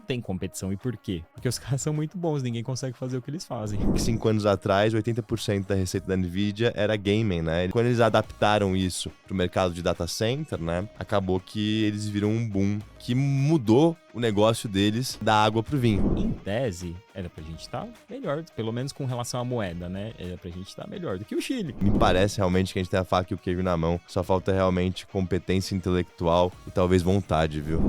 tem competição. E por quê? Porque os caras são muito bons, ninguém consegue fazer o que eles fazem. 5 anos atrás, 80% da receita da NVIDIA era gaming, né? Quando eles adaptaram isso pro mercado de data center, né? Acabou que eles viram um boom que mudou o negócio deles da água pro vinho. Em tese, era pra gente estar melhor, pelo menos com relação à moeda, né? Era pra gente estar melhor do que o Chile. Me parece realmente que a gente tem a faca e o queijo na mão. Só falta realmente competência intelectual e talvez vontade, viu?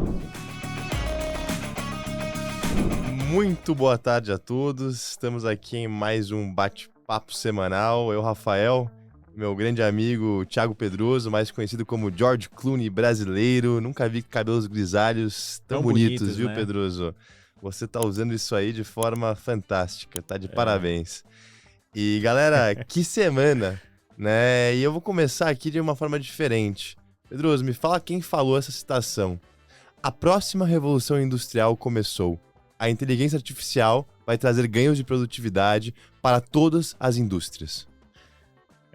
Muito boa tarde a todos. Estamos aqui em mais um bate-papo semanal. Eu, Rafael, meu grande amigo Thiago Pedroso, mais conhecido como George Clooney brasileiro. Nunca vi cabelos grisalhos tão bonitos, viu, né? Pedroso? Você tá usando isso aí de forma fantástica, tá de parabéns. E galera, que semana, né? E eu vou começar aqui de uma forma diferente. Pedroso, me fala quem falou essa citação. A próxima revolução industrial começou. A inteligência artificial vai trazer ganhos de produtividade para todas as indústrias.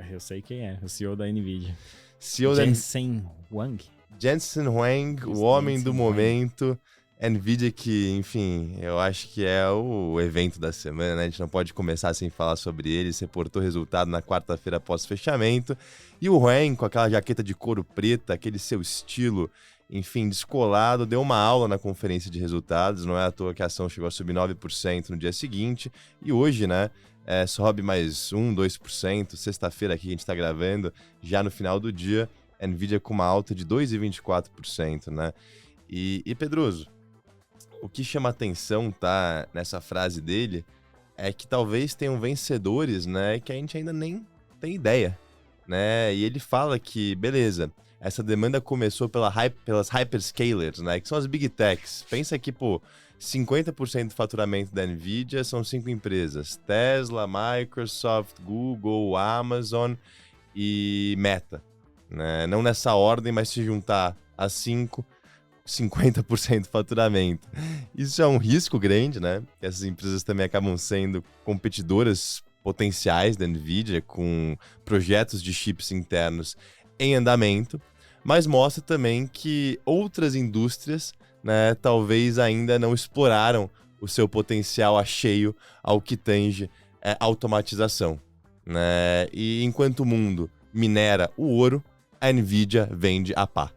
Eu sei quem é, o CEO da NVIDIA. CEO Jensen Huang. Jensen Huang, o homem do momento. NVIDIA que, enfim, eu acho que é o evento da semana, né? A gente não pode começar sem falar sobre ele. Você reportou resultado na quarta-feira após fechamento. E o Huang, com aquela jaqueta de couro preta, aquele seu estilo, enfim, descolado, deu uma aula na conferência de resultados. Não é à toa que a ação chegou a subir 9% no dia seguinte. E hoje, né, sobe mais 2%. Sexta-feira aqui a gente está gravando, já no final do dia, NVIDIA com uma alta de 2,24%, né? E Pedroso, o que chama atenção, tá, nessa frase dele, é que talvez tenham vencedores, né, que a gente ainda nem tem ideia, né? E ele fala que, beleza, essa demanda começou pelas hyperscalers, né, que são as big techs. Pensa que, 50% do faturamento da NVIDIA são 5 empresas: Tesla, Microsoft, Google, Amazon e Meta, né? Não nessa ordem, mas se juntar as 5... 50% do faturamento. Isso é um risco grande, né? Essas empresas também acabam sendo competidoras potenciais da NVIDIA, com projetos de chips internos em andamento, mas mostra também que outras indústrias, né, talvez ainda não exploraram o seu potencial a cheio ao que tange automatização, né? E enquanto o mundo minera o ouro, a NVIDIA vende a pá.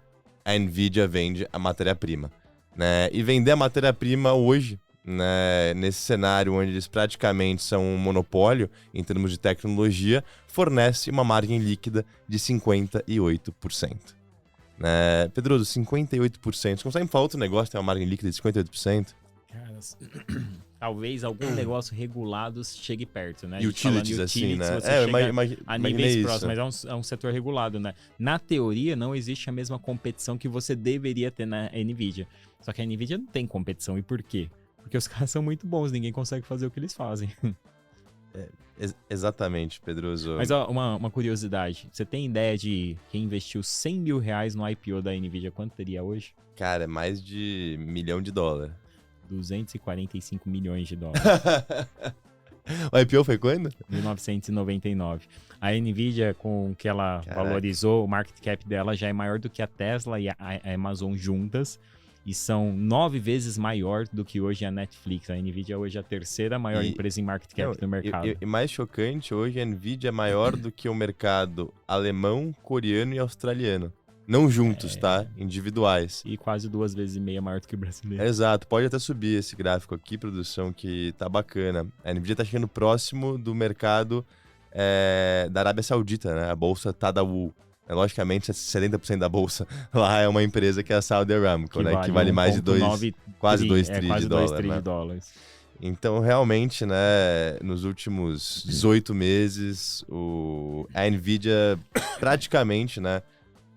A NVIDIA vende a matéria-prima, né? E vender a matéria-prima hoje, né, nesse cenário onde eles praticamente são um monopólio em termos de tecnologia, fornece uma margem líquida de 58%. Né? Pedroso, 58%. Você consegue me falar outro negócio que tem uma margem líquida de 58%? Cara, talvez algum negócio regulado chegue perto, né? Utilities, assim, né? A níveis próximos, mas é um setor regulado, né? Na teoria, não existe a mesma competição que você deveria ter na NVIDIA. Só que a NVIDIA não tem competição. E por quê? Porque os caras são muito bons, ninguém consegue fazer o que eles fazem. Exatamente, Pedroso. Mas ó, uma curiosidade. Você tem ideia de quem investiu $100 mil no IPO da NVIDIA, quanto teria hoje? Cara, é mais de $1 milhão. 245 milhões de dólares. O IPO foi quando? 1999. A NVIDIA, com o que ela valorizou, o market cap dela já é maior do que a Tesla e a Amazon juntas. E são 9 vezes maior do que hoje a Netflix. A NVIDIA hoje é a terceira maior empresa em market cap do mercado. E mais chocante, hoje a NVIDIA é maior do que o mercado alemão, coreano e australiano. Não juntos, tá? Individuais. E quase 2,5 vezes maior do que o brasileiro. Exato. Pode até subir esse gráfico aqui, produção, que tá bacana. A NVIDIA tá chegando próximo do mercado da Arábia Saudita, né? A bolsa Tadawul. Logicamente, 70% da bolsa lá é uma empresa que é a Saudi Aramco, né? Que vale mais de quase 2 trilhões de dólares. Então, realmente, né, nos últimos 18 meses, a NVIDIA praticamente, né,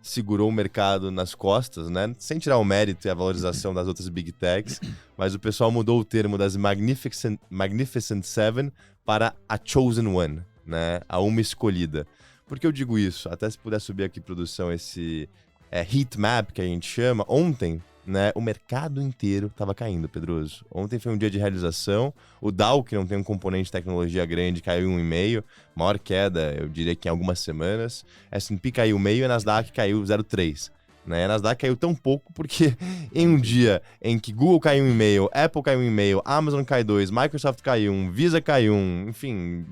segurou o mercado nas costas, né? Sem tirar o mérito e a valorização das outras Big Techs, mas o pessoal mudou o termo das Magnificent Seven para a Chosen One, né? A uma escolhida. Por que eu digo isso? Até se puder subir aqui, produção, esse heat map que a gente chama. Ontem, né, o mercado inteiro estava caindo, Pedroso. Ontem foi um dia de realização. O Dow, que não tem um componente de tecnologia grande, caiu 1,5%. Maior queda, eu diria que em algumas semanas. S&P caiu 0,5% e a Nasdaq caiu 0,3%. né? A Nasdaq caiu tão pouco porque em um dia em que Google caiu 1,5%, Apple caiu 1,5%, Amazon cai 2%, Microsoft caiu 1%, Visa caiu 1%, enfim,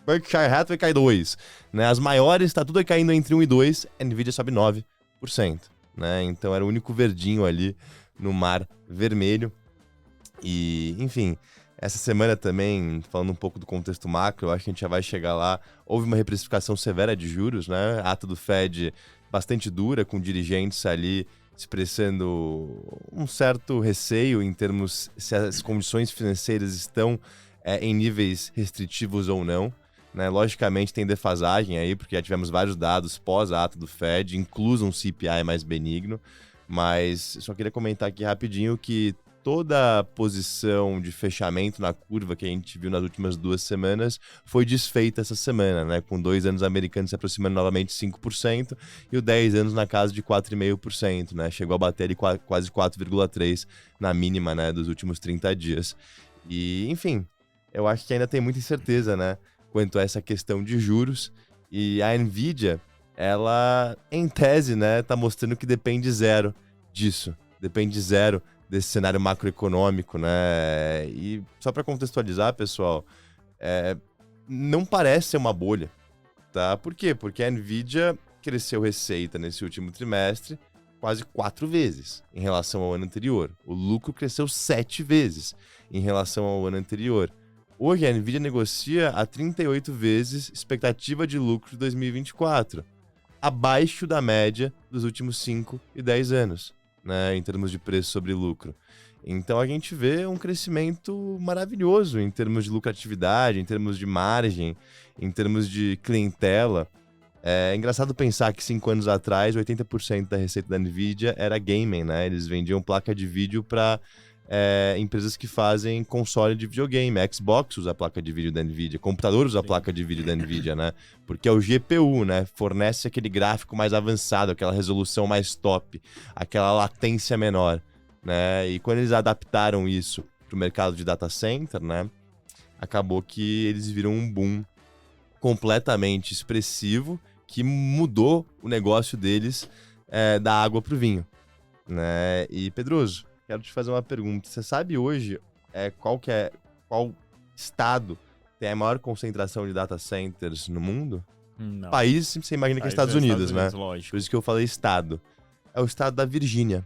Berkshire Hathaway cai 2%, né? As maiores, tá tudo caindo entre 1 e 2%, a Nvidia sobe 9%, né? Então era o único verdinho ali no mar vermelho. E, enfim, essa semana também, falando um pouco do contexto macro, eu acho que a gente já vai chegar lá. Houve uma reprecificação severa de juros, né? A ata do Fed bastante dura, com dirigentes ali expressando um certo receio em termos se as condições financeiras estão em níveis restritivos ou não. Né? Logicamente tem defasagem aí, porque já tivemos vários dados pós a ata do Fed, incluso um CPI mais benigno, mas só queria comentar aqui rapidinho que toda a posição de fechamento na curva que a gente viu nas últimas 2 semanas foi desfeita essa semana, né? Com 2 anos americanos se aproximando novamente de 5% e o 10 anos na casa de 4,5%, né? Chegou a bater ali quase 4,3% na mínima, né? Dos últimos 30 dias. E, enfim, eu acho que ainda tem muita incerteza, né? Quanto a essa questão de juros. E a Nvidia, ela, em tese, né? Tá mostrando que depende zero disso. Depende zero desse cenário macroeconômico, né? E só para contextualizar, pessoal, não parece ser uma bolha, tá? Por quê? Porque a Nvidia cresceu receita nesse último trimestre quase 4 vezes em relação ao ano anterior. O lucro cresceu 7 vezes em relação ao ano anterior. Hoje a Nvidia negocia a 38 vezes expectativa de lucro de 2024, abaixo da média dos últimos 5 e 10 anos. Né, em termos de preço sobre lucro. Então a gente vê um crescimento maravilhoso em termos de lucratividade, em termos de margem, em termos de clientela. É engraçado pensar que 5 anos atrás, 80% da receita da Nvidia era gaming, né? Eles vendiam placa de vídeo para empresas que fazem console de videogame. Xbox usa a placa de vídeo da Nvidia, computador usa a placa de vídeo da Nvidia, né? Porque é o GPU, né? Fornece aquele gráfico mais avançado, aquela resolução mais top, aquela latência menor, né? E quando eles adaptaram isso para o mercado de data center, né? Acabou que eles viram um boom completamente expressivo que mudou o negócio deles da água para o vinho, né? E, Pedroso, quero te fazer uma pergunta. Você sabe hoje qual estado tem a maior concentração de data centers no mundo? Não. País, você imagina que é Estados Unidos, né? Lógico. Por isso que eu falei estado. É o estado da Virgínia.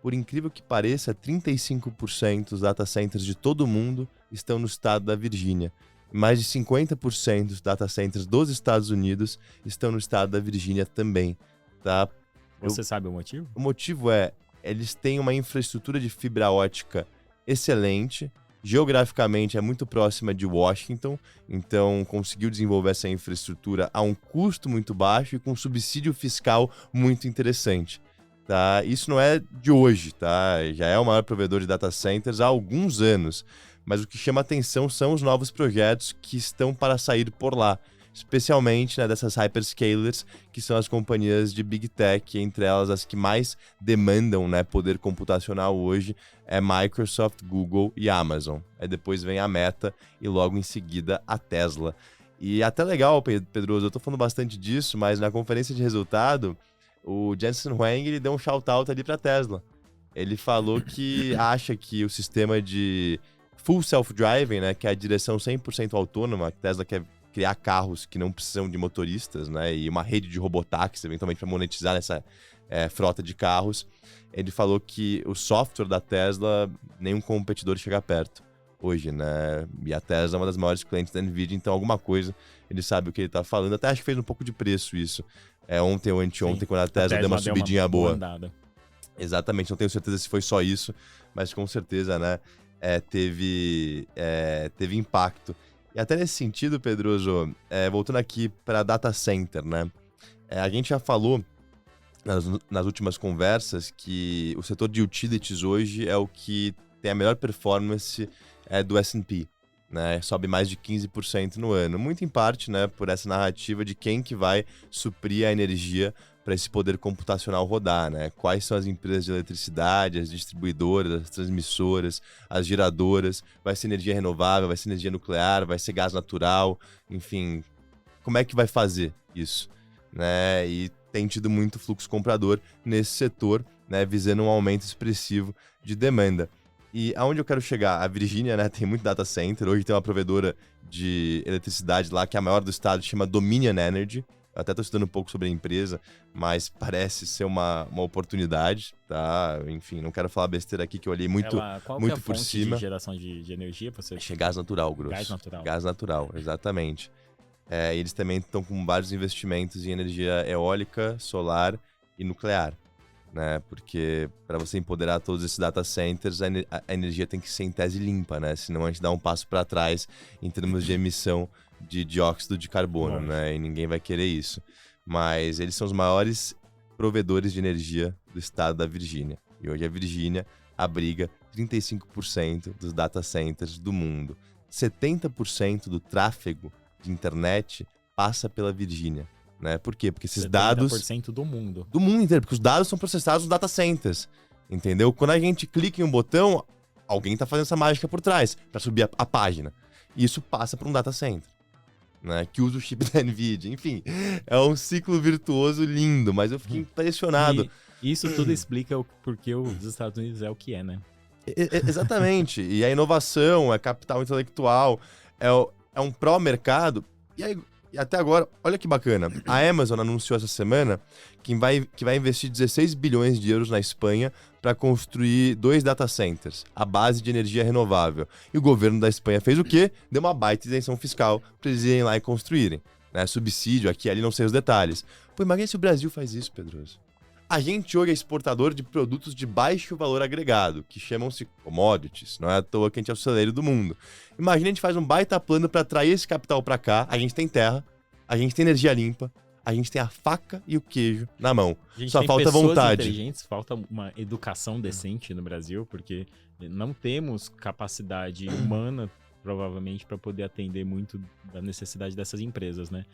Por incrível que pareça, 35% dos data centers de todo o mundo estão no estado da Virgínia. Mais de 50% dos data centers dos Estados Unidos estão no estado da Virgínia também, tá? Você sabe o motivo? O motivo eles têm uma infraestrutura de fibra ótica excelente, geograficamente é muito próxima de Washington, então conseguiu desenvolver essa infraestrutura a um custo muito baixo e com subsídio fiscal muito interessante. Tá? Isso não é de hoje, tá? Já é o maior provedor de data centers há alguns anos, mas o que chama atenção são os novos projetos que estão para sair por lá, especialmente, né, dessas hyperscalers, que são as companhias de Big Tech, entre elas as que mais demandam, né, poder computacional hoje, é Microsoft, Google e Amazon. Aí depois vem a Meta e logo em seguida a Tesla. E até legal, Pedroso, eu tô falando bastante disso, mas na conferência de resultado, o Jensen Huang ele deu um shout-out ali pra Tesla. Ele falou que acha que o sistema de Full Self-Driving, né, que é a direção 100% autônoma, que Tesla quer criar carros que não precisam de motoristas, né, e uma rede de robotáxis, eventualmente, para monetizar essa frota de carros. Ele falou que o software da Tesla, nenhum competidor chega perto hoje, né, e a Tesla é uma das maiores clientes da Nvidia, então alguma coisa ele sabe o que ele tá falando. Até acho que fez um pouco de preço isso, ontem ou anteontem, quando a Tesla deu uma subidinha boa. Andada. Exatamente, não tenho certeza se foi só isso, mas com certeza, né, teve impacto. E até nesse sentido, Pedroso, voltando aqui para data center, né? A gente já falou nas últimas conversas que o setor de utilities hoje é o que tem a melhor performance do S&P, né? Sobe mais de 15% no ano. Muito em parte, né, por essa narrativa de quem que vai suprir a energia para esse poder computacional rodar, né? Quais são as empresas de eletricidade, as distribuidoras, as transmissoras, as geradoras, vai ser energia renovável, vai ser energia nuclear, vai ser gás natural, enfim, como é que vai fazer isso, né? E tem tido muito fluxo comprador nesse setor, né, visando um aumento expressivo de demanda. E aonde eu quero chegar? A Virgínia, né, tem muito data center. Hoje tem uma provedora de eletricidade lá, que é a maior do estado, chama Dominion Energy. Eu até estou estudando um pouco sobre a empresa, mas parece ser uma oportunidade, tá? Enfim, não quero falar besteira aqui, que eu olhei muito, Qual muito que é a por fonte cima. de geração de energia? Acho que é gás natural, grosso. Gás natural. Gás natural, exatamente. E eles também estão com vários investimentos em energia eólica, solar e nuclear, né? Porque para você empoderar todos esses data centers, a energia tem que ser em tese limpa, né? Senão a gente dá um passo para trás em termos de emissão de dióxido de carbono, né? E ninguém vai querer isso. Mas eles são os maiores provedores de energia do estado da Virgínia. E hoje a Virgínia abriga 35% dos data centers do mundo. 70% do tráfego de internet passa pela Virgínia, né? Por quê? Porque esses dados... 70% do mundo. Do mundo inteiro, porque os dados são processados nos data centers, entendeu? Quando a gente clica em um botão, alguém tá fazendo essa mágica por trás, para subir a página. E isso passa para um data center, né? Que usa o chip da NVIDIA. Enfim, é um ciclo virtuoso lindo, mas eu fiquei impressionado. E isso tudo explica porque os Estados Unidos é o que é, né? Exatamente. E a inovação, a capital intelectual, é um pró-mercado. E aí, até agora, olha que bacana. A Amazon anunciou essa semana que vai investir 16 bilhões de euros na Espanha para construir 2 data centers, à base de energia renovável. E o governo da Espanha fez o quê? Deu uma baita isenção fiscal para eles irem lá e construírem, né? Subsídio aqui e ali, não sei os detalhes. Pô, imagina se o Brasil faz isso, Pedroso. A gente hoje é exportador de produtos de baixo valor agregado, que chamam-se commodities. Não é à toa que a gente é o celeiro do mundo. Imagina a gente faz um baita plano para atrair esse capital para cá. A gente tem terra, a gente tem energia limpa, a gente tem a faca e o queijo na mão. Só falta vontade. Inteligentes, falta uma educação decente no Brasil, porque não temos capacidade humana, provavelmente, para poder atender muito da necessidade dessas empresas, né?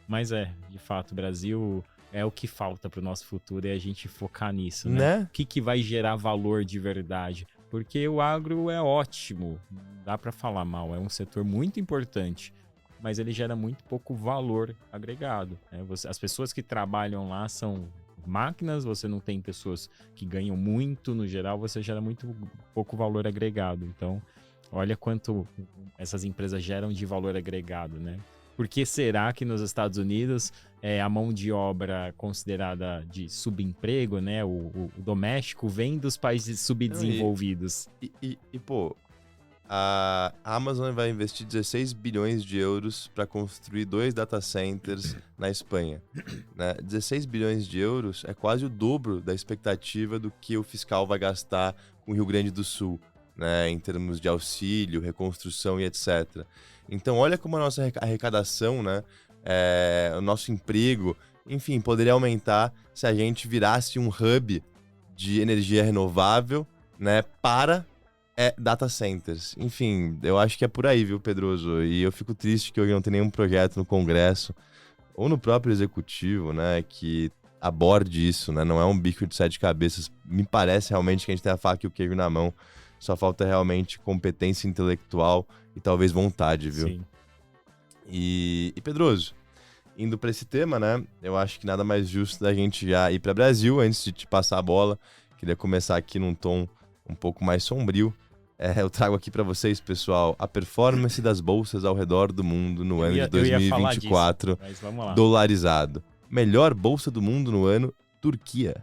Mas de fato, o Brasil é o que falta para o nosso futuro, é a gente focar nisso, né? O que vai gerar valor de verdade? Porque o agro é ótimo, não dá para falar mal, é um setor muito importante, mas ele gera muito pouco valor agregado, né? As pessoas que trabalham lá são máquinas, você não tem pessoas que ganham muito, no geral, você gera muito pouco valor agregado. Então, olha quanto essas empresas geram de valor agregado, né? Por que será que nos Estados Unidos a mão de obra considerada de subemprego, né, o doméstico, vem dos países subdesenvolvidos? Pô, a Amazon vai investir 16 bilhões de euros para construir 2 data centers na Espanha, né? 16 bilhões de euros é quase o dobro da expectativa do que o fiscal vai gastar com o Rio Grande do Sul, né, em termos de auxílio, reconstrução e etc. Então, olha como a nossa arrecadação, né, o nosso emprego, enfim, poderia aumentar se a gente virasse um hub de energia renovável, né, para data centers. Enfim, eu acho que é por aí, viu, Pedroso? E eu fico triste que hoje não tem nenhum projeto no Congresso ou no próprio Executivo, né, que aborde isso, né? Não é um bico de 7 cabeças. Me parece realmente que a gente tem a faca e o queijo na mão. Só falta realmente competência intelectual e talvez vontade, viu? Sim. E Pedroso, indo para esse tema, né? Eu acho que nada mais justo da gente já ir para o Brasil. Antes de te passar a bola, queria começar aqui num tom um pouco mais sombrio. Eu trago aqui para vocês, pessoal, a performance das bolsas ao redor do mundo no ano de 2024, mas vamos lá. Dolarizado. Melhor bolsa do mundo no ano, Turquia.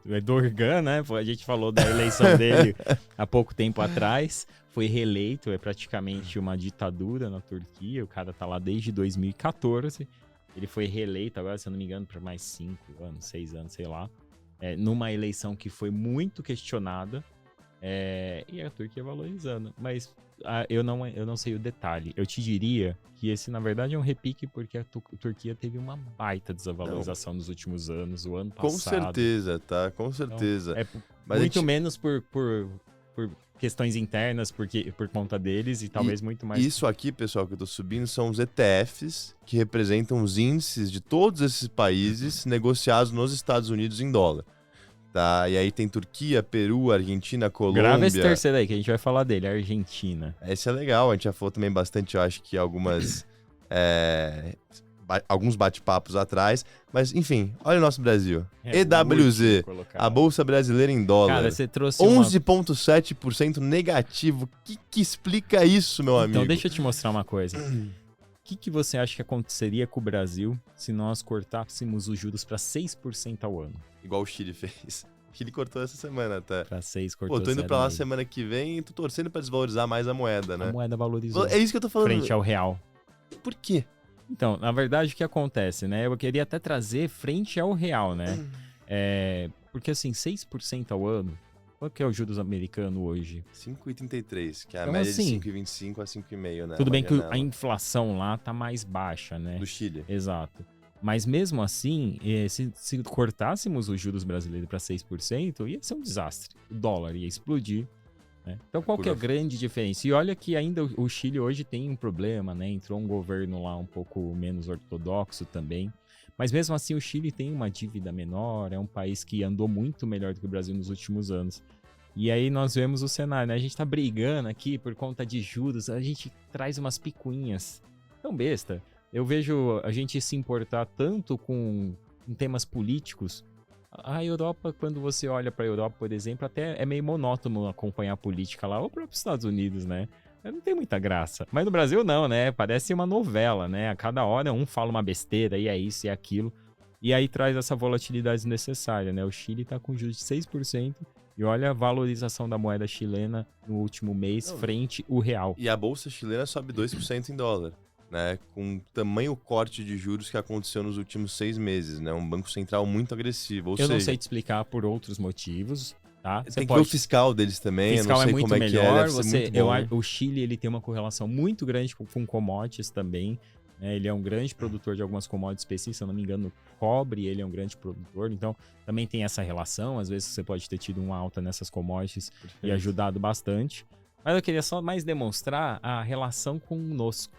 O Erdogan, né? A gente falou da eleição dele há pouco tempo atrás. Foi reeleito, é praticamente uma ditadura na Turquia. O cara tá lá desde 2014. Ele foi reeleito agora, se eu não me engano, por mais 5 anos, 6 anos, sei lá. Numa eleição que foi muito questionada. E a Turquia valorizando. Mas eu não sei o detalhe. Eu te diria que esse, na verdade, é um repique porque a Turquia teve uma baita desvalorização nos últimos anos, o ano passado. Com certeza, tá? Com certeza. Então, mas menos por questões internas, por conta deles e talvez muito mais... Isso aqui, pessoal, que eu tô subindo são os ETFs que representam os índices de todos esses países negociados nos Estados Unidos em dólar. Tá, e aí tem Turquia, Peru, Argentina, Colômbia... Grava esse terceiro aí, que a gente vai falar dele, a Argentina. Esse é legal, a gente já falou também bastante, eu acho que algumas alguns bate-papos atrás. Mas, enfim, olha o nosso Brasil. EWZ, a Bolsa Brasileira em dólar. Cara, você trouxe 11,7% negativo. O que explica isso, meu amigo? Então, deixa eu te mostrar uma coisa. O que você acha que aconteceria com o Brasil se nós cortássemos os juros para 6% ao ano? Igual o Chile fez. O Chile cortou essa semana até. Para 6, cortou. Pô, tô indo pra lá semana que vem e tô torcendo pra desvalorizar mais a moeda, né? A moeda valorizou. É isso que eu tô falando. Frente ao real. Por quê? Então, na verdade, o que acontece, né? Eu queria até trazer frente ao real, né? Porque, assim, 6% ao ano, qual que é o juros americano hoje? 5,33, que é a então, média assim, de 5,25 a 5,5, né? Tudo bem que a inflação lá tá mais baixa, né? Do Chile. Exato. Mas mesmo assim, se cortássemos os juros brasileiros para 6%, ia ser um desastre. O dólar ia explodir. Né? Então, qual que é a grande diferença? E olha que ainda o Chile hoje tem um problema, né? Entrou um governo lá um pouco menos ortodoxo também. Mas mesmo assim, o Chile tem uma dívida menor, é um país que andou muito melhor do que o Brasil nos últimos anos. E aí nós vemos o cenário, né? A gente tá brigando aqui por conta de juros, a gente traz umas picuinhas. Tão besta. Eu vejo a gente se importar tanto com temas políticos. A Europa, quando você olha para a Europa, por exemplo, até é meio monótono acompanhar a política lá, ou para os Estados Unidos, né? Não tem muita graça. Mas no Brasil não, né? Parece uma novela, né? A cada hora um fala uma besteira, e é isso e é aquilo. E aí traz essa volatilidade desnecessária, né? O Chile tá com juros de 6%. E olha a valorização da moeda chilena no último mês frente ao real. E a bolsa chilena sobe 2% em dólar. Né, com tamanho corte de juros que aconteceu nos últimos 6 meses, né? Um banco central muito agressivo. Eu não sei te explicar por outros motivos, tá? Tem que ver o fiscal deles também. O fiscal eu não sei muito como é melhor. que é, O Chile ele tem uma correlação muito grande com commodities também. Né? Ele é um grande produtor de algumas commodities específicas, se eu não me engano, cobre, ele é um grande produtor. Então, também tem essa relação. Às vezes você pode ter tido uma alta nessas commodities e ajudado bastante. Mas eu queria só mais demonstrar a relação conosco.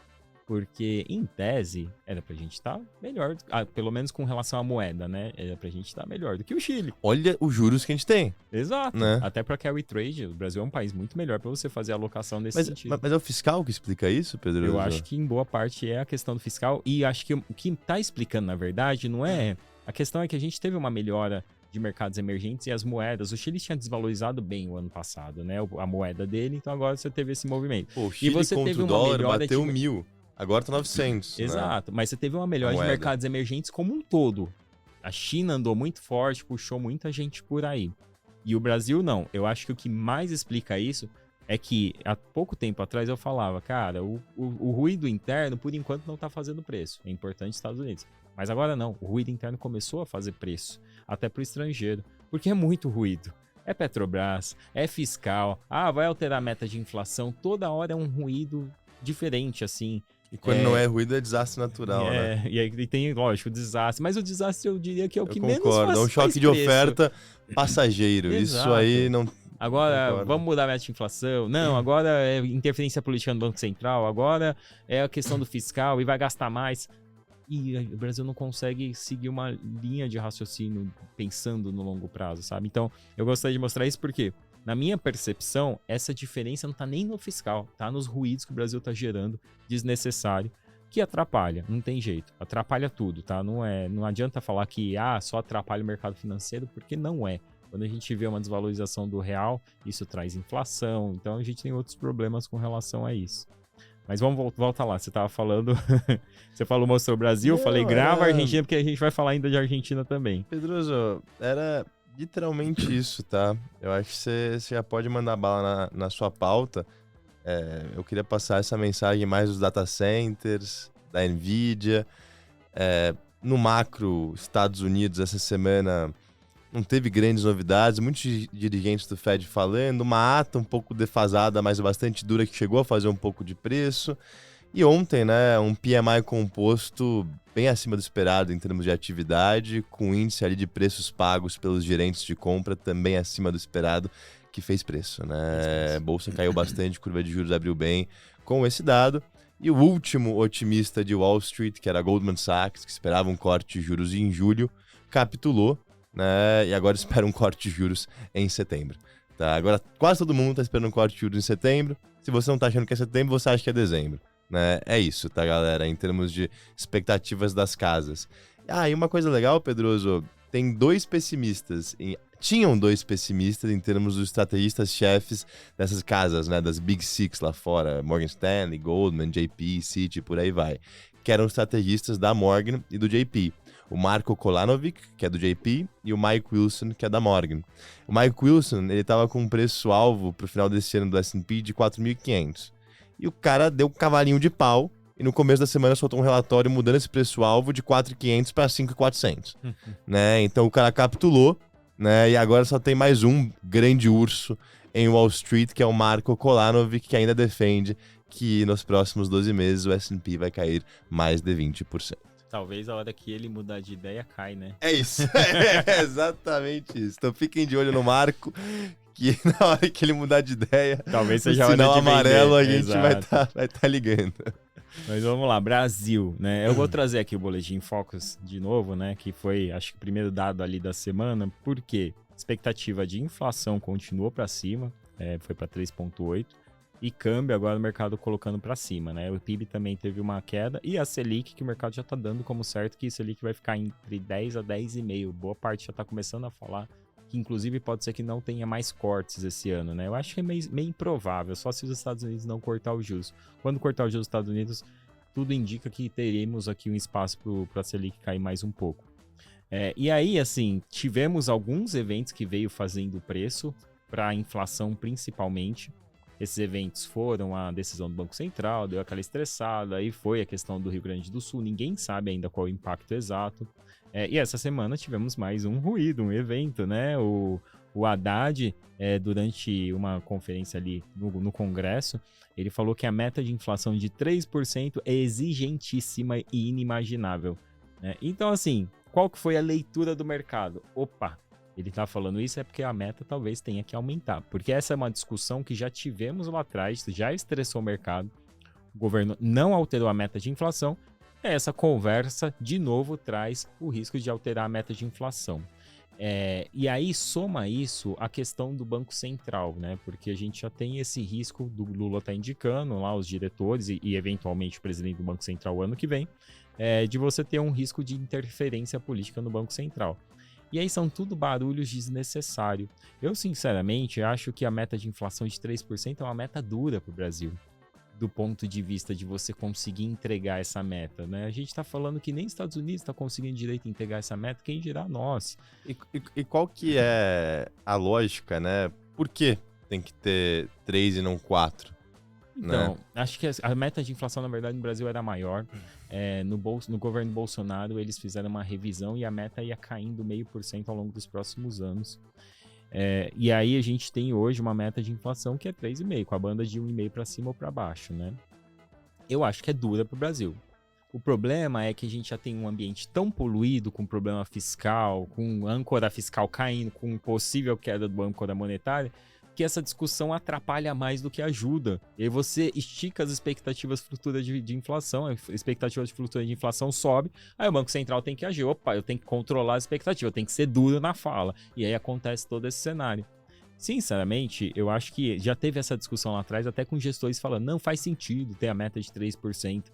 Porque, em tese, era pra gente estar melhor, pelo menos com relação à moeda, né? Era pra gente estar melhor do que o Chile. Olha os juros que a gente tem. Exato. Né? Até pra carry trade, o Brasil é um país muito melhor pra você fazer a alocação nesse sentido. Mas é o fiscal que explica isso, Pedro? Eu acho que, em boa parte, é a questão do fiscal. E acho que o que tá explicando, na verdade, não é... A questão é que a gente teve uma melhora de mercados emergentes e as moedas. O Chile tinha desvalorizado bem o ano passado, né? A moeda dele, então agora você teve esse movimento. Pô, o Chile e você contra teve o uma dólar melhora bateu 1.000. Agora tá 900. Exato, né? Mas você teve uma melhora de mercados emergentes como um todo. A China andou muito forte, puxou muita gente por aí. E o Brasil não. Eu acho que o que mais explica isso é que há pouco tempo atrás eu falava, cara, o ruído interno, por enquanto, não tá fazendo preço. É importante nos Estados Unidos. Mas agora não. O ruído interno começou a fazer preço, até pro estrangeiro. Porque é muito ruído. É Petrobras, é fiscal. Vai alterar a meta de inflação. Toda hora é um ruído diferente, assim. E quando não é ruído, é desastre natural, né? E aí tem, lógico, o desastre. Mas o desastre eu diria que é o que menos faz. É um choque de oferta passageiro. Isso aí não... Agora, vamos mudar a meta de inflação. Não, agora é interferência política no Banco Central. Agora é a questão do fiscal e vai gastar mais. E o Brasil não consegue seguir uma linha de raciocínio pensando no longo prazo, sabe? Então, eu gostaria de mostrar isso porque... Na minha percepção, essa diferença não tá nem no fiscal, tá nos ruídos que o Brasil tá gerando, desnecessário, que atrapalha, não tem jeito, atrapalha tudo, tá? Não adianta falar que só atrapalha o mercado financeiro, porque não é. Quando a gente vê uma desvalorização do real, isso traz inflação, então a gente tem outros problemas com relação a isso. Mas vamos voltar lá, você tava falando, você mostrou o Brasil, eu falei grava a Argentina, porque a gente vai falar ainda de Argentina também. Pedroso, era... literalmente isso, tá? Eu acho que você já pode mandar bala na sua pauta. Eu queria passar essa mensagem mais dos data centers, da NVIDIA. No macro, Estados Unidos, essa semana não teve grandes novidades. Muitos dirigentes do Fed falando. Uma ata um pouco defasada, mas bastante dura, que chegou a fazer um pouco de preço. E ontem, né, um PMI composto bem acima do esperado em termos de atividade, com índice ali de preços pagos pelos gerentes de compra também acima do esperado, que fez preço, né? Bolsa caiu bastante, curva de juros abriu bem com esse dado. E o último otimista de Wall Street, que era Goldman Sachs, que esperava um corte de juros em julho, capitulou, né? E agora espera um corte de juros em setembro. Tá? Agora quase todo mundo está esperando um corte de juros em setembro. Se você não está achando que é setembro, você acha que é dezembro. né? É isso, tá, galera? Em termos de expectativas das casas. E uma coisa legal, Pedroso, tem tinham dois pessimistas em termos dos estrategistas-chefes dessas casas, né? Das Big Six lá fora, Morgan Stanley, Goldman, JP, Citi, por aí vai. Que eram estrategistas da Morgan e do JP. O Marko Kolanovic, que é do JP, e o Mike Wilson, que é da Morgan. O Mike Wilson, ele tava com um preço-alvo pro final desse ano do S&P de 4.500. E o cara deu um cavalinho de pau e no começo da semana soltou um relatório mudando esse preço-alvo de 4.500 para 5.400. Né? Então o cara capitulou, né? E agora só tem mais um grande urso em Wall Street, que é o Marko Kolanovic, que ainda defende que nos próximos 12 meses o S&P vai cair mais de 20%. Talvez a hora que ele mudar de ideia cai, né? É isso, é exatamente isso. Então fiquem de olho no Marco, que na hora que ele mudar de ideia, talvez seja o sinal amarelo vender. A gente vai tá ligando. Mas vamos lá, Brasil, né? Eu vou trazer aqui o Boletim Focus de novo, né? Que foi, acho que o primeiro dado ali da semana, porque expectativa de inflação continuou para cima, foi para 3,8%. E câmbio agora o mercado colocando para cima, né? O PIB também teve uma queda e a Selic, que o mercado já tá dando como certo que a Selic vai ficar entre 10 a 10,5. Boa parte já tá começando a falar que inclusive pode ser que não tenha mais cortes esse ano, né? Eu acho que é meio improvável, só se os Estados Unidos não cortar o juros. Quando cortar o juros dos Estados Unidos, tudo indica que teremos aqui um espaço para a Selic cair mais um pouco. E aí, assim, tivemos alguns eventos que veio fazendo preço para a inflação principalmente. Esses eventos foram a decisão do Banco Central, deu aquela estressada, aí foi a questão do Rio Grande do Sul, ninguém sabe ainda qual é o impacto exato. E essa semana tivemos mais um ruído, um evento, né? O Haddad, durante uma conferência ali no Congresso, ele falou que a meta de inflação de 3% é exigentíssima e inimaginável. Né? Então, assim, qual que foi a leitura do mercado? Opa! Ele tá falando isso porque a meta talvez tenha que aumentar. Porque essa é uma discussão que já tivemos lá atrás, já estressou o mercado. O governo não alterou a meta de inflação. Essa conversa, de novo, traz o risco de alterar a meta de inflação. E aí soma isso a questão do Banco Central, né? Porque a gente já tem esse risco do Lula tá indicando lá os diretores e eventualmente o presidente do Banco Central ano que vem, de você ter um risco de interferência política no Banco Central. E aí são tudo barulhos desnecessários. Eu, sinceramente, acho que a meta de inflação de 3% é uma meta dura para o Brasil, do ponto de vista de você conseguir entregar essa meta, né? A gente está falando que nem os Estados Unidos está conseguindo direito entregar essa meta, quem dirá nós? E qual que é a lógica, né? Por que tem que ter 3 e não 4? Então, né? Acho que a meta de inflação, na verdade, no Brasil era maior. No governo Bolsonaro, eles fizeram uma revisão e a meta ia caindo 0,5% ao longo dos próximos anos. E aí a gente tem hoje uma meta de inflação que é 3,5%, com a banda de 1,5% para cima ou para baixo, né? Eu acho que é dura para o Brasil. O problema é que a gente já tem um ambiente tão poluído, com problema fiscal, com âncora fiscal caindo, com possível queda do âncora monetária, que essa discussão atrapalha mais do que ajuda. E aí você estica as expectativas futuras de inflação, a expectativa de futura de inflação sobe, aí o Banco Central tem que agir. Opa, eu tenho que controlar a expectativa, eu tenho que ser duro na fala. E aí acontece todo esse cenário. Sinceramente, eu acho que já teve essa discussão lá atrás, até com gestores falando, não faz sentido ter a meta de 3%.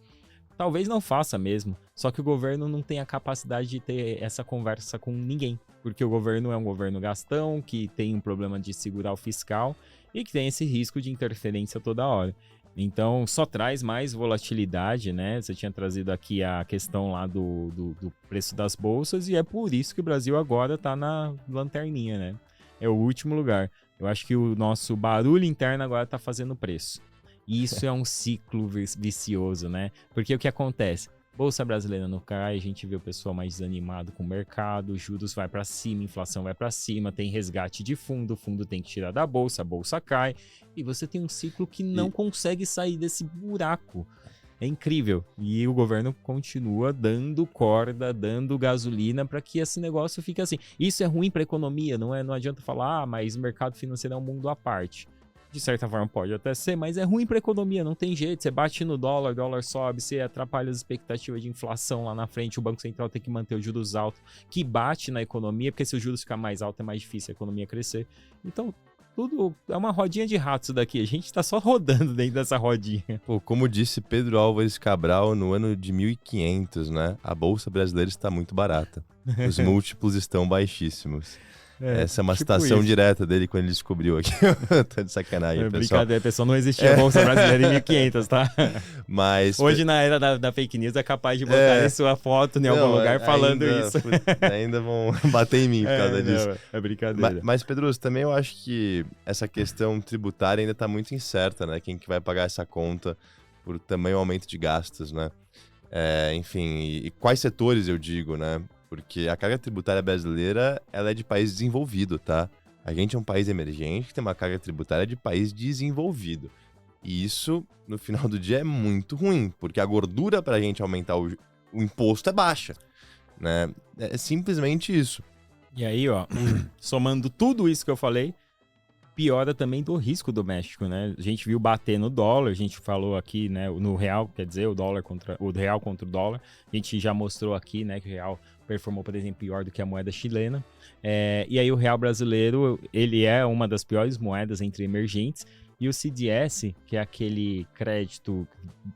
Talvez não faça mesmo, só que o governo não tem a capacidade de ter essa conversa com ninguém, porque o governo é um governo gastão, que tem um problema de segurar o fiscal e que tem esse risco de interferência toda hora. Então, só traz mais volatilidade, né? Você tinha trazido aqui a questão lá do preço das bolsas e é por isso que o Brasil agora tá na lanterninha, né? É o último lugar. Eu acho que o nosso barulho interno agora tá fazendo preço. E isso é um ciclo vicioso, né? Porque o que acontece? Bolsa brasileira não cai, a gente vê o pessoal mais desanimado com o mercado, juros vai para cima, inflação vai para cima, tem resgate de fundo, o fundo tem que tirar da bolsa, a bolsa cai, e você tem um ciclo que não consegue sair desse buraco. É incrível. E o governo continua dando corda, dando gasolina para que esse negócio fique assim. Isso é ruim para a economia, não adianta falar, mas o mercado financeiro é um mundo à parte. De certa forma pode até ser, mas é ruim para a economia, não tem jeito. Você bate no dólar, o dólar sobe, você atrapalha as expectativas de inflação lá na frente, o Banco Central tem que manter os juros altos, que bate na economia, porque se os juros ficar mais altos é mais difícil a economia crescer. Então, tudo é uma rodinha de rato isso daqui. A gente tá só rodando dentro dessa rodinha. Pô, como disse Pedro Álvares Cabral no ano de 1500, né? A Bolsa Brasileira está muito barata. Os múltiplos estão baixíssimos. Essa é uma citação direta dele quando ele descobriu aqui. Tá de sacanagem, pessoal. Brincadeira, pessoal, não existia Bolsa Brasileira em 1500, tá? Mas... Hoje, na era da fake news, é capaz de botar sua foto em algum lugar falando isso. Ainda vão bater em mim por causa disso. É brincadeira. Mas, Pedro, também eu acho que essa questão tributária ainda tá muito incerta, né? Quem que vai pagar essa conta por tamanho aumento de gastos, né? Enfim, e quais setores eu digo, né? Porque a carga tributária brasileira, ela é de país desenvolvido, tá? A gente é um país emergente que tem uma carga tributária de país desenvolvido. E isso, no final do dia, é muito ruim, porque a gordura pra gente aumentar o imposto é baixa, né? É simplesmente isso. E aí, ó, somando tudo isso que eu falei, piora também do risco doméstico, né? A gente viu bater no dólar, a gente falou aqui, né, no real, quer dizer, o real contra o dólar. A gente já mostrou aqui, né, que o real performou, por exemplo, pior do que a moeda chilena. E aí o real brasileiro, ele é uma das piores moedas entre emergentes. E o CDS, que é aquele crédito,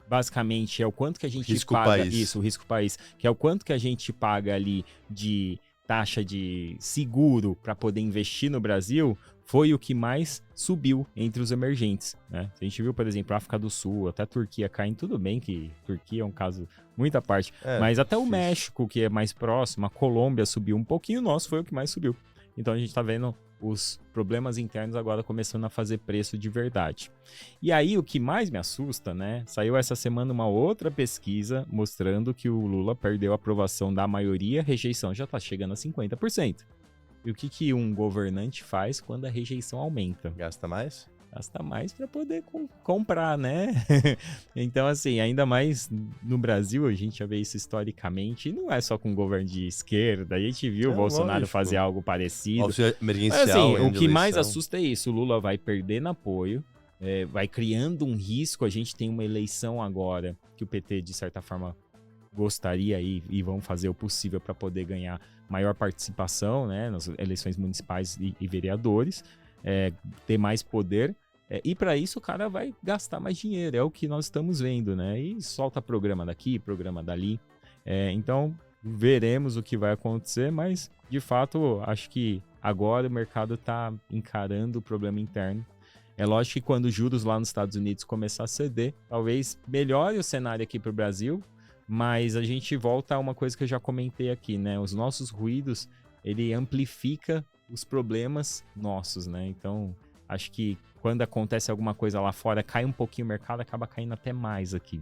basicamente é o quanto que a gente paga... Isso, o risco país. Que é o quanto que a gente paga ali de taxa de seguro para poder investir no Brasil, foi o que mais subiu entre os emergentes, né? A gente viu, por exemplo, a África do Sul, até a Turquia caindo, tudo bem que Turquia é um caso muito à parte, mas até o México, que é mais próximo, a Colômbia subiu um pouquinho, o nosso foi o que mais subiu. Então a gente tá vendo os problemas internos agora começando a fazer preço de verdade. E aí o que mais me assusta, né? Saiu essa semana uma outra pesquisa mostrando que o Lula perdeu a aprovação da maioria, a rejeição já tá chegando a 50%. E o que um governante faz quando a rejeição aumenta? Gasta mais? Gasta mais para poder comprar, né? Então, assim, ainda mais no Brasil, a gente já vê isso historicamente, e não é só com o governo de esquerda, a gente viu o Bolsonaro fazer algo parecido. Mas, assim, o que mais assusta é isso, o Lula vai perdendo apoio, vai criando um risco, a gente tem uma eleição agora, que o PT, de certa forma, gostaria e vão fazer o possível para poder ganhar maior participação, né, nas eleições municipais e vereadores, ter mais poder, e para isso o cara vai gastar mais dinheiro, é o que nós estamos vendo, né, e solta programa daqui, programa dali, então veremos o que vai acontecer, mas de fato acho que agora o mercado está encarando o problema interno. É lógico que quando os juros lá nos Estados Unidos começar a ceder, talvez melhore o cenário aqui para o Brasil, mas a gente volta a uma coisa que eu já comentei aqui, né? Os nossos ruídos, ele amplifica os problemas nossos, né? Então, acho que quando acontece alguma coisa lá fora, cai um pouquinho o mercado, acaba caindo até mais aqui.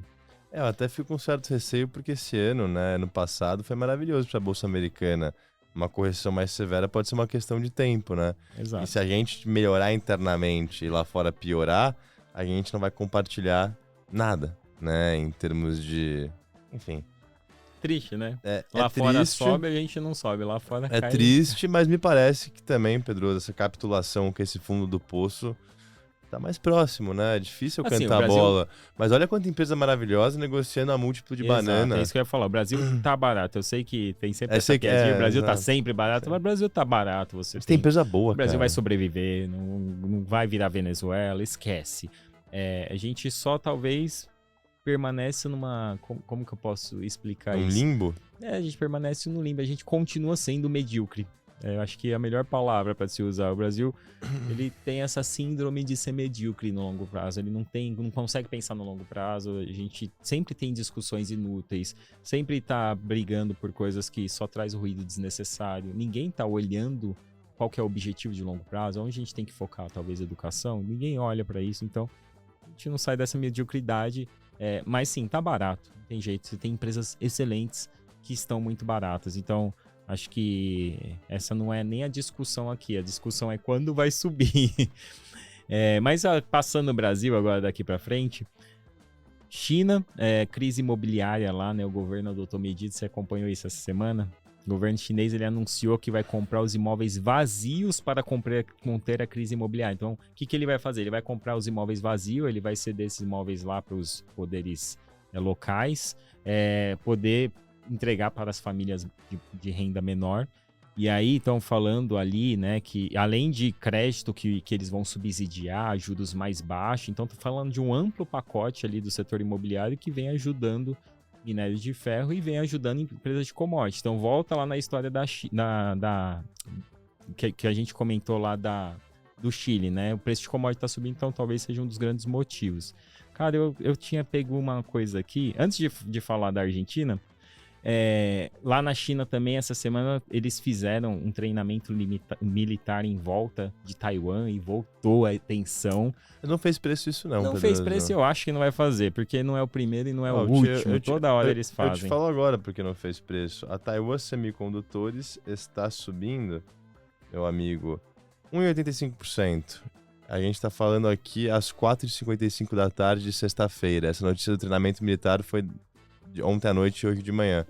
Eu até fico com um certo receio, porque esse ano, né, ano passado, foi maravilhoso para a Bolsa Americana. Uma correção mais severa pode ser uma questão de tempo, né? Exato. E se a gente melhorar internamente e lá fora piorar, a gente não vai compartilhar nada, né? Em termos de... Enfim. Triste, né? Lá fora sobe, a gente não sobe. Lá fora cai. É triste, mas me parece que também, Pedro, essa capitulação com esse fundo do poço tá mais próximo, né? É difícil assim, cantar a bola. Mas olha quanta empresa maravilhosa negociando a múltiplo de banana. É isso que eu ia falar. O Brasil tá barato. Eu sei que tem sempre essa piadinha. O Brasil tá sempre barato, mas o Brasil tá barato. Mas tem empresa boa, o Brasil cara. vai sobreviver, não vai virar Venezuela, esquece. A gente só talvez permanece numa... Como que eu posso explicar isso? Um limbo? A gente permanece no limbo. A gente continua sendo medíocre. Eu acho que é a melhor palavra para se usar. O Brasil, ele tem essa síndrome de ser medíocre no longo prazo. Ele não consegue pensar no longo prazo. A gente sempre tem discussões inúteis. Sempre tá brigando por coisas que só traz ruído desnecessário. Ninguém tá olhando qual que é o objetivo de longo prazo. Onde a gente tem que focar, talvez, educação. Ninguém olha para isso. Então, a gente não sai dessa mediocridade. Mas sim, tá barato. Não tem jeito. Você tem empresas excelentes que estão muito baratas. Então, acho que essa não é nem a discussão aqui. A discussão é quando vai subir. Mas passando o Brasil agora daqui para frente. China, crise imobiliária lá, né? O governo adotou medidas. Você acompanhou isso essa semana? O governo chinês ele anunciou que vai comprar os imóveis vazios para conter a crise imobiliária. Então, o que ele vai fazer? Ele vai comprar os imóveis vazios, ele vai ceder esses imóveis lá para os poderes locais, poder entregar para as famílias de renda menor. E aí estão falando ali, né, que além de crédito que eles vão subsidiar, juros mais baixos, então estão falando de um amplo pacote ali do setor imobiliário que vem ajudando minério de ferro e vem ajudando empresas de commodities. Então volta lá na história que a gente comentou lá do Chile, né? O preço de commodity está subindo, então talvez seja um dos grandes motivos. Cara, eu tinha pego uma coisa aqui, antes de falar da Argentina, lá na China também, essa semana, eles fizeram um treinamento militar em volta de Taiwan e voltou a tensão. Não fez preço isso não, Não Pedro, fez preço, eu acho que não vai fazer, porque não é o primeiro e não é o último. Toda hora eles fazem. Eu te falo agora porque não fez preço. A Taiwan Semicondutores está subindo, meu amigo, 1,85%. A gente está falando aqui às 4h55 da tarde de sexta-feira. Essa notícia do treinamento militar foi de ontem à noite e hoje de manhã.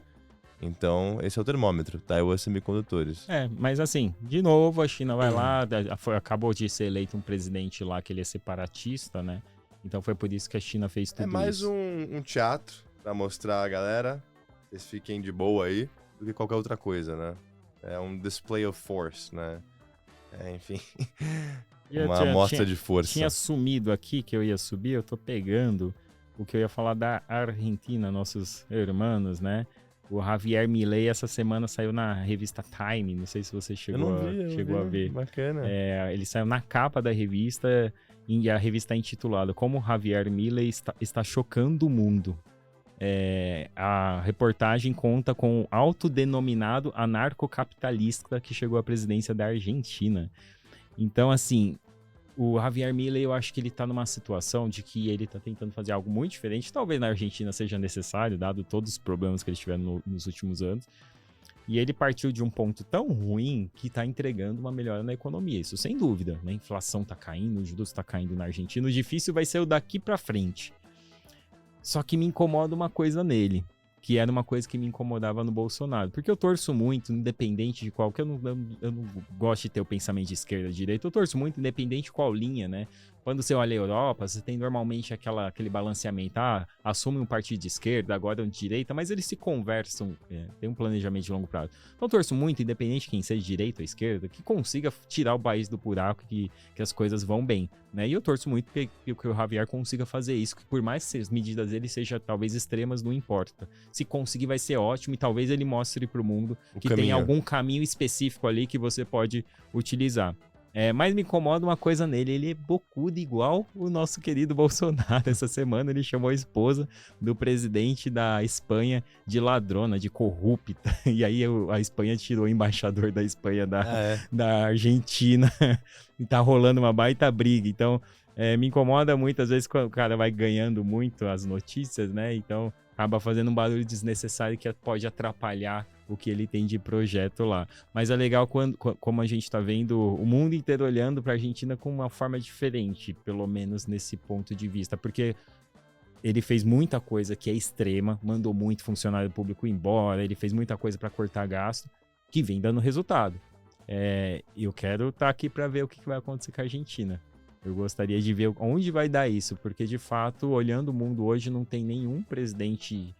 Então, esse é o termômetro, Taiwan Semicondutores. Mas assim, de novo, a China vai lá, acabou de ser eleito um presidente lá que ele é separatista, né? Então foi por isso que a China fez tudo isso. É mais um teatro pra mostrar a galera, vocês fiquem de boa aí, do que qualquer outra coisa, né? É um display of force, né? Enfim, uma amostra de força. Tinha sumido aqui que eu ia subir, eu tô pegando o que eu ia falar da Argentina, nossos irmãos, né? O Javier Milei essa semana saiu na revista Time, não sei se você chegou a ver. Bacana. Ele saiu na capa da revista e a revista é intitulada Como Javier Milei está chocando o mundo. A reportagem conta com o autodenominado anarcocapitalista que chegou à presidência da Argentina. Então, assim, o Javier Milei, eu acho que ele tá numa situação de que ele tá tentando fazer algo muito diferente. Talvez na Argentina seja necessário, dado todos os problemas que eles tiveram nos últimos anos. E ele partiu de um ponto tão ruim que tá entregando uma melhora na economia. Isso sem dúvida, né? A inflação tá caindo, os juros tá caindo na Argentina. O difícil vai ser o daqui pra frente. Só que me incomoda uma coisa nele, que era uma coisa que me incomodava no Bolsonaro. Porque eu torço muito, independente de qual... eu não gosto de ter o pensamento de esquerda e direita. Eu torço muito, independente de qual linha, né? Quando você olha a Europa, você tem normalmente aquele balanceamento. Assume um partido de esquerda, agora um de direita, mas eles se conversam, tem um planejamento de longo prazo. Então eu torço muito, independente de quem seja direita ou esquerda, que consiga tirar o país do buraco, que as coisas vão bem, né? E eu torço muito que o Javier consiga fazer isso, que por mais que as medidas dele sejam talvez extremas, não importa. Se conseguir vai ser ótimo e talvez ele mostre para o mundo que tem algum caminho específico ali que você pode utilizar. Mas me incomoda uma coisa nele, ele é bocudo igual o nosso querido Bolsonaro. Essa semana ele chamou a esposa do presidente da Espanha de ladrona, de corrupta. E aí a Espanha tirou o embaixador da Espanha da Argentina. E tá rolando uma baita briga. Então, me incomoda muito, às vezes, quando o cara vai ganhando muito as notícias, né? Então, acaba fazendo um barulho desnecessário que pode atrapalhar o que ele tem de projeto lá. Mas é legal como a gente está vendo o mundo inteiro olhando para a Argentina com uma forma diferente, pelo menos nesse ponto de vista, porque ele fez muita coisa que é extrema, mandou muito funcionário público embora, ele fez muita coisa para cortar gasto, que vem dando resultado. Eu quero estar aqui para ver o que vai acontecer com a Argentina. Eu gostaria de ver onde vai dar isso, porque de fato, olhando o mundo hoje, não tem nenhum presidente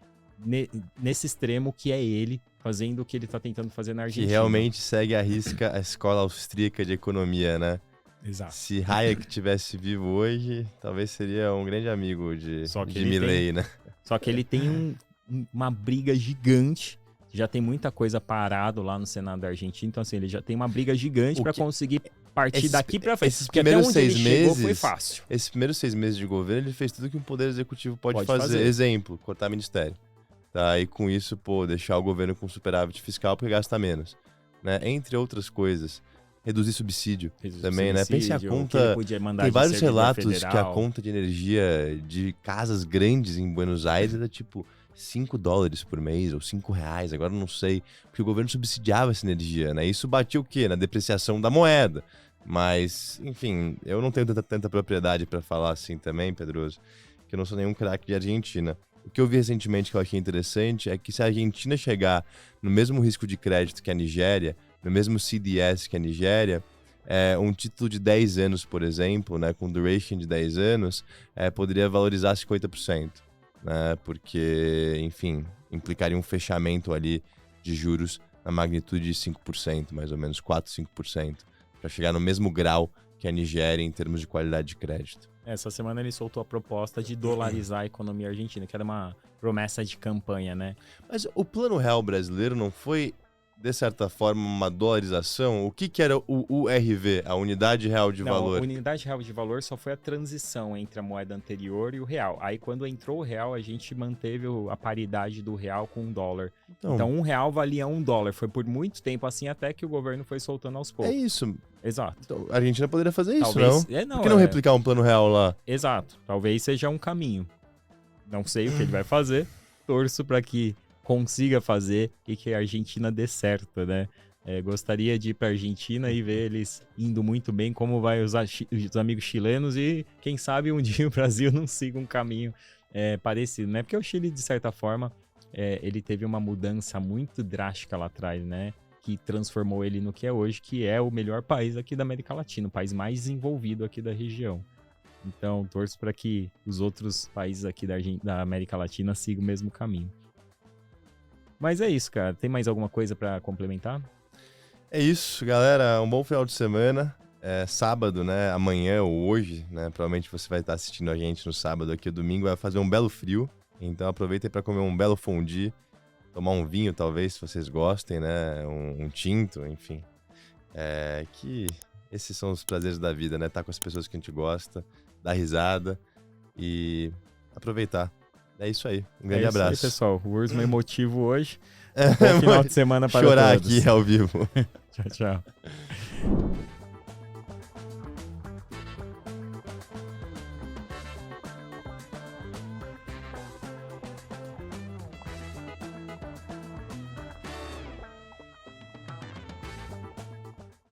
nesse extremo que é ele fazendo o que ele está tentando fazer na Argentina. Que realmente segue à risca a escola austríaca de economia, né? Exato. Se Hayek tivesse vivo hoje, talvez seria um grande amigo de Milei, né? Só que ele tem uma briga gigante. Já tem muita coisa parado lá no Senado da Argentina. Então, assim, ele já tem uma briga gigante para conseguir partir daqui para frente. Esses primeiros 6 meses, chegou foi fácil. Esses primeiros 6 meses de governo, ele fez tudo que um poder executivo pode fazer. Exemplo, cortar ministério. Tá? E com isso, deixar o governo com superávit fiscal porque gasta menos. Né? Entre outras coisas. Reduzir subsídio também, né? Pense a conta. Tem vários relatos que a conta de energia de casas grandes em Buenos Aires era tipo $5 por mês ou R$5, agora não sei. Porque o governo subsidiava essa energia, né? Isso batia o quê? Na depreciação da moeda. Mas, enfim, eu não tenho tanta propriedade para falar assim também, Pedroso, que eu não sou nenhum craque de Argentina. O que eu vi recentemente que eu achei interessante é que se a Argentina chegar no mesmo risco de crédito que a Nigéria, no mesmo CDS que a Nigéria, um título de 10 anos, por exemplo, né, com duration de 10 anos, poderia valorizar 50%. Né, porque, enfim, implicaria um fechamento ali de juros na magnitude de 5%, mais ou menos 4, 5%, para chegar no mesmo grau que a Nigéria em termos de qualidade de crédito. Essa semana ele soltou a proposta de dolarizar a economia argentina, que era uma promessa de campanha, né? Mas o Plano Real brasileiro não foi, de certa forma, uma dolarização? O que era o URV, a Unidade Real de Valor? A Unidade Real de Valor só foi a transição entre a moeda anterior e o real. Aí quando entrou o real, a gente manteve a paridade do real com o dólar. Então R$1 valia $1. Foi por muito tempo assim, até que o governo foi soltando aos poucos. É isso. Exato. Então, a Argentina poderia fazer isso, Talvez, não? Por que não replicar um Plano Real lá? Exato. Talvez seja um caminho. Não sei o que ele vai fazer. Torço para que consiga fazer e que a Argentina dê certo, né? Gostaria de ir para a Argentina e ver eles indo muito bem, como vai os amigos chilenos e quem sabe um dia o Brasil não siga um caminho parecido, né? Porque o Chile, de certa forma, ele teve uma mudança muito drástica lá atrás, né? Que transformou ele no que é hoje, que é o melhor país aqui da América Latina, o país mais desenvolvido aqui da região. Então, torço para que os outros países aqui da América Latina sigam o mesmo caminho. Mas é isso, cara. Tem mais alguma coisa para complementar? É isso, galera. Um bom final de semana. Sábado, né? Amanhã ou hoje, né? Provavelmente você vai estar assistindo a gente no sábado aqui. O domingo vai fazer um belo frio. Então aproveitem para comer um belo fondue. Tomar um vinho, talvez, se vocês gostem, né? Um tinto, enfim. Que esses são os prazeres da vida, né? Estar com as pessoas que a gente gosta, dar risada e aproveitar. É isso aí. Um grande abraço. É isso aí, pessoal. O Ursman emotivo hoje. Bom final de semana para chorar todos. aqui ao vivo. Tchau, tchau.